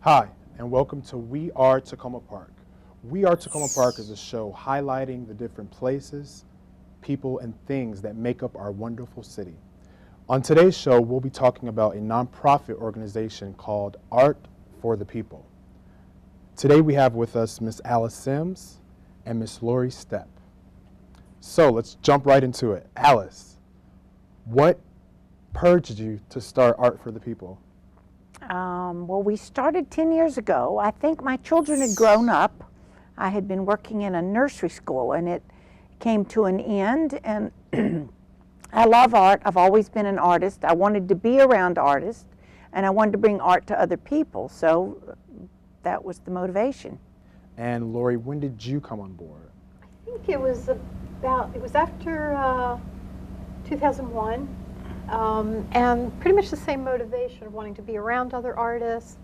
Hi, and welcome to We Are Takoma Park. We Are Takoma Park is a show highlighting the different places, people, and things that make up our wonderful city. On today's show, we'll be talking about a nonprofit organization called Art for the People. Today we have with us Miss Alice Sims and Miss Lori Stepp. So let's jump right into it. Alice, what purged you to start Art for the People? Well, we started 10 years ago. I think my children had grown up. I had been working in a nursery school and it came to an end, and I love art. I've always been an artist. I wanted to be around artists and I wanted to bring art to other people, so that was the motivation. And Lori, when did you come on board? I think it was after 2001. And pretty much the same motivation of wanting to be around other artists,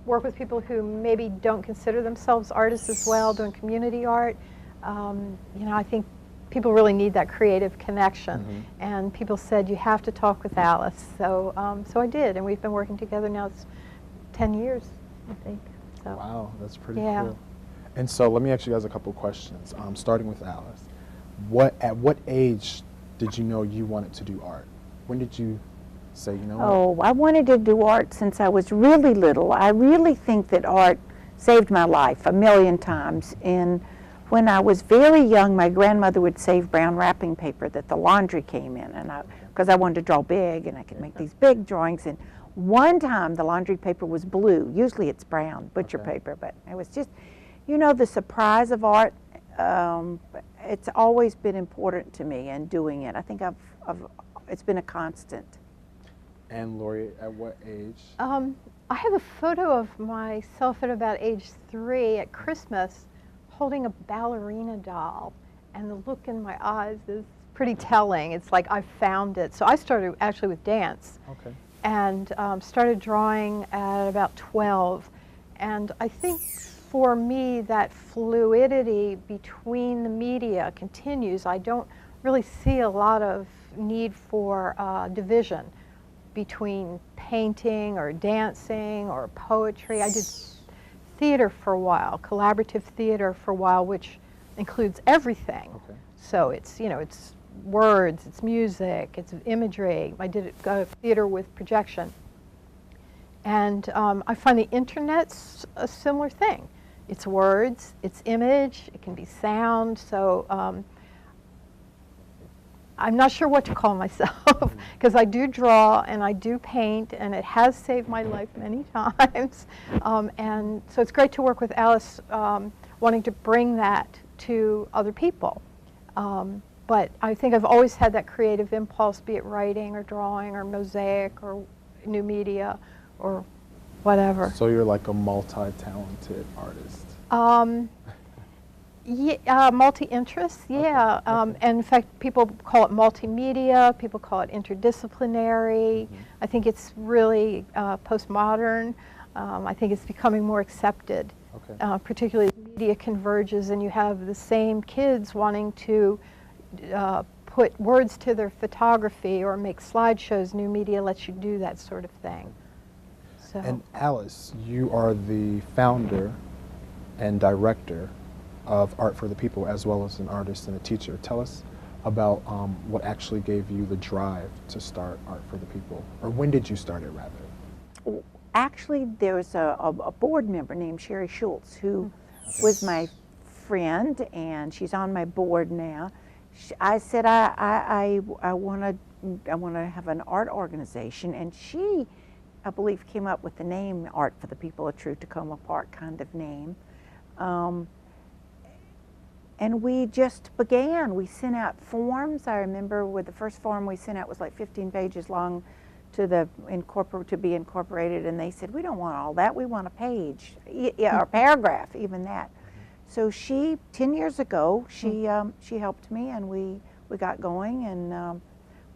work with people who maybe don't consider themselves artists as well, doing community art. I think people really need that creative connection. Mm-hmm. And people said, you have to talk with Alice. So I did, and we've been working together now. It's 10 years, I think. So. Wow, that's pretty cool. And so let me ask you guys a couple questions, starting with Alice. At what age did you know you wanted to do art? When did you say, you know what? Oh, I wanted to do art since I was really little. I really think that art saved my life a million times. And when I was very young, my grandmother would save brown wrapping paper that the laundry came in, and because I wanted to draw big and I could make these big drawings. And one time the laundry paper was blue. Usually it's brown, butcher paper, but it was just, the surprise of art. It's always been important to me in doing it. I think it's been a constant. And Lori, at what age? I have a photo of myself at about age 3 at Christmas holding a ballerina doll, and the look in my eyes is pretty telling. It's like I found it. So I started actually with dance. Okay. And started drawing at about 12. And I think for me, that fluidity between the media continues. I don't really see a lot of need for division between painting or dancing or poetry. I did theater for a while, collaborative theater for a while, which includes everything. Okay. So it's words, it's music, it's imagery. I did theater with projection. And I find the internet's a similar thing. It's words, it's image, it can be sound. So I'm not sure what to call myself, because I do draw and I do paint, and it has saved my life many times. And so it's great to work with Alice, wanting to bring that to other people. But I think I've always had that creative impulse, be it writing or drawing or mosaic or new media or whatever. So you're like a multi-talented artist. Multi-interest, yeah. And in fact, people call it multimedia, people call it interdisciplinary. Mm-hmm. I think it's really postmodern. I think it's becoming more accepted, particularly as media converges and you have the same kids wanting to put words to their photography or make slideshows. New media lets you do that sort of thing. So. And Alice, you are the founder and director of Art for the People, as well as an artist and a teacher. Tell us about what actually gave you the drive to start Art for the People, or when did you start it, rather? Actually, there's a board member named Sherry Schultz who was my friend, and she's on my board now. I said I want to have an art organization, and she, I believe, came up with the name Art for the People, a true Takoma Park kind of name. And we just began. We sent out forms. I remember with the first form we sent out was like 15 pages long to be incorporated, and they said, we don't want all that, we want a page, or a paragraph, even that. So 10 years ago, she helped me, and we got going and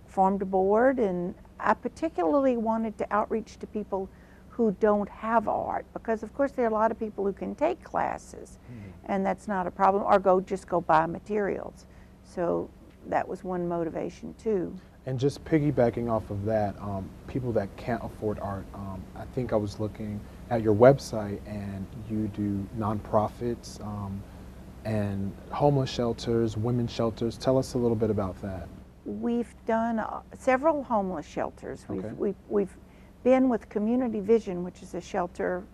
formed a board. And I particularly wanted to outreach to people who don't have art, because of course there are a lot of people who can take classes, and that's not a problem, or just go buy materials. So that was one motivation too. And just piggybacking off of that, people that can't afford art, I think I was looking at your website and you do nonprofits and homeless shelters, women's shelters. Tell us a little bit about that. We've done several homeless shelters. Okay. We've been with Community Vision, which is a shelter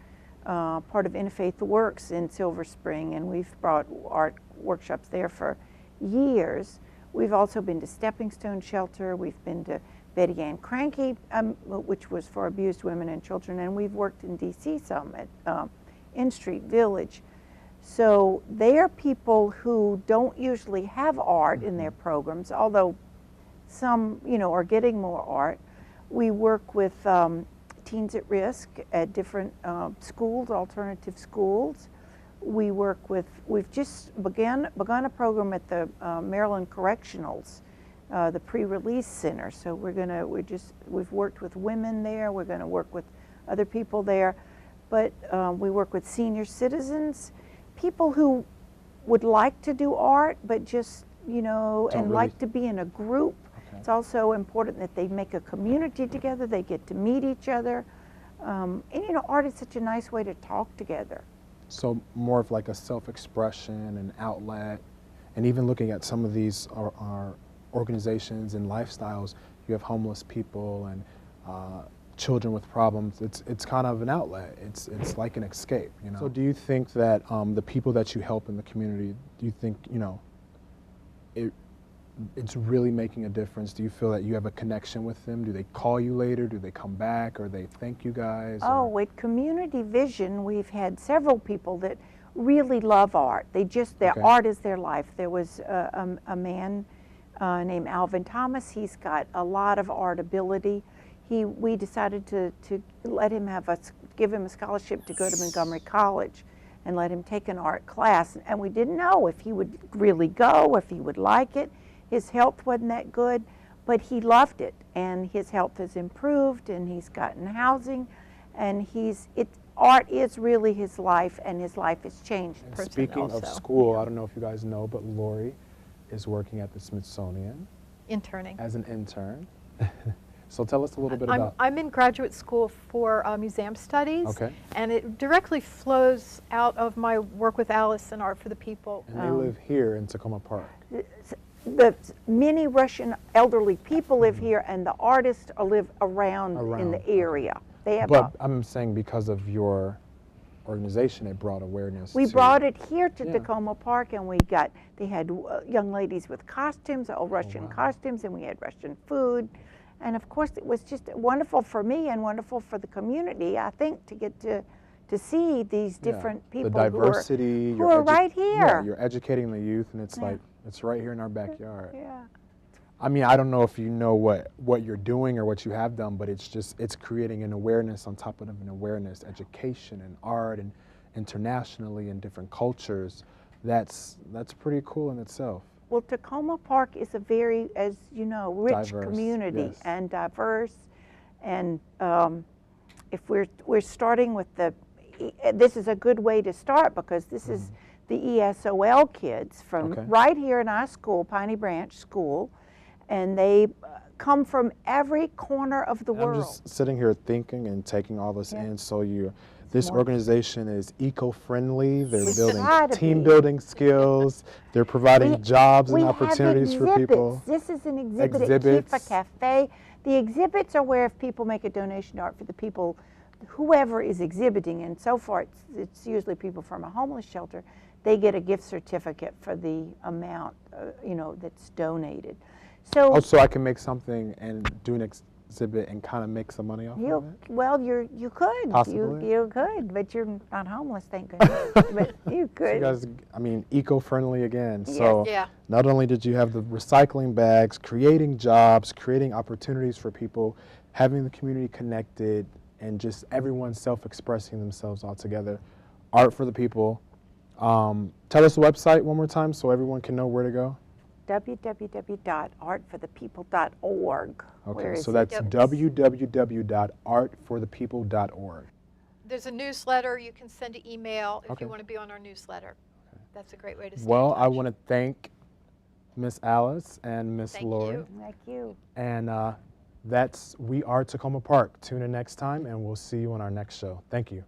part of Interfaith Works in Silver Spring, and we've brought art workshops there for years. We've also been to Stepping Stone Shelter. We've been to Betty Ann Cranky, which was for abused women and children, and we've worked in D.C. some at In Street Village. So they are people who don't usually have art in their programs, although some, are getting more art. We work with teens at risk at different schools, alternative schools. We've just begun a program at the Maryland Correctionals, the pre-release center. So we've worked with women there. We're going to work with other people there, but we work with senior citizens, people who would like to do art, but just like to be in a group. Okay. It's also important that they make a community together. They get to meet each other, and art is such a nice way to talk together. So more of like a self-expression and outlet, and even looking at some of these our organizations and lifestyles, you have homeless people and children with problems. It's kind of an outlet. It's like an escape, So do you think that the people that you help in the community, do you think it's really making a difference? Do you feel that you have a connection with them? Do they call you later? Do they come back? Or they thank you guys? Oh, with Community Vision, we've had several people that really love art. Their art is their life. There was a man named Alvin Thomas. He's got a lot of art ability. We decided to let him give him a scholarship to go to Montgomery College and let him take an art class. And we didn't know if he would really go, if he would like it. His health wasn't that good, but he loved it, and his health has improved, and he's gotten housing, and art is really his life, and his life has changed. And speaking of school, I don't know if you guys know, but Lori is working at the Smithsonian. Interning. As an intern. So tell us a little bit about... I'm in graduate school for museum studies, okay. And it directly flows out of my work with Alice and Art for the People. And they live here in Takoma Park. The many Russian elderly people live here, and the artists live around in the area. They have. But I'm saying because of your organization, it brought awareness. We brought it here to Takoma Park, and they had young ladies with costumes, all Russian costumes, and we had Russian food, and of course it was just wonderful for me and wonderful for the community. I think to get to see these different people, the diversity, who are right here. Yeah, you're educating the youth, and it's like. It's right here in our backyard. Yeah. I mean, I don't know if you know what you're doing or what you have done, but it's creating an awareness on top of an awareness, education and art and internationally in different cultures. That's pretty cool in itself. Well, Takoma Park is a very, as you know, rich diverse, community and diverse. And if we're starting with this is a good way to start, because this is the ESOL kids from right here in our school, Piney Branch School, and they come from every corner of the world. I'm just sitting here thinking and taking all this in. So this organization is eco-friendly. They're building team building skills. They're providing jobs and opportunities for people. This is an exhibit at Kifa Cafe. The exhibits are where if people make a donation to Art for the People, whoever is exhibiting, and so far it's usually people from a homeless shelter, they get a gift certificate for the amount, that's donated. So, so I can make something and do an exhibit and kind of make some money off of it? Well, you could. Possibly. You could, but you're not homeless, thank goodness. But you could. So you guys, I mean, eco-friendly again. So not only did you have the recycling bags, creating jobs, creating opportunities for people, having the community connected, and just everyone self-expressing themselves all together. Art for the People. Tell us the website one more time so everyone can know where to go. www.artforthepeople.org. Okay, so that's www.artforthepeople.org. There's a newsletter. You can send an email if you want to be on our newsletter. That's a great way to stay Well, in touch. I want to thank Miss Alice and Miss Thank Lori. you. Thank you. And that's We Are Takoma Park. Tune in next time, and we'll see you on our next show. Thank you.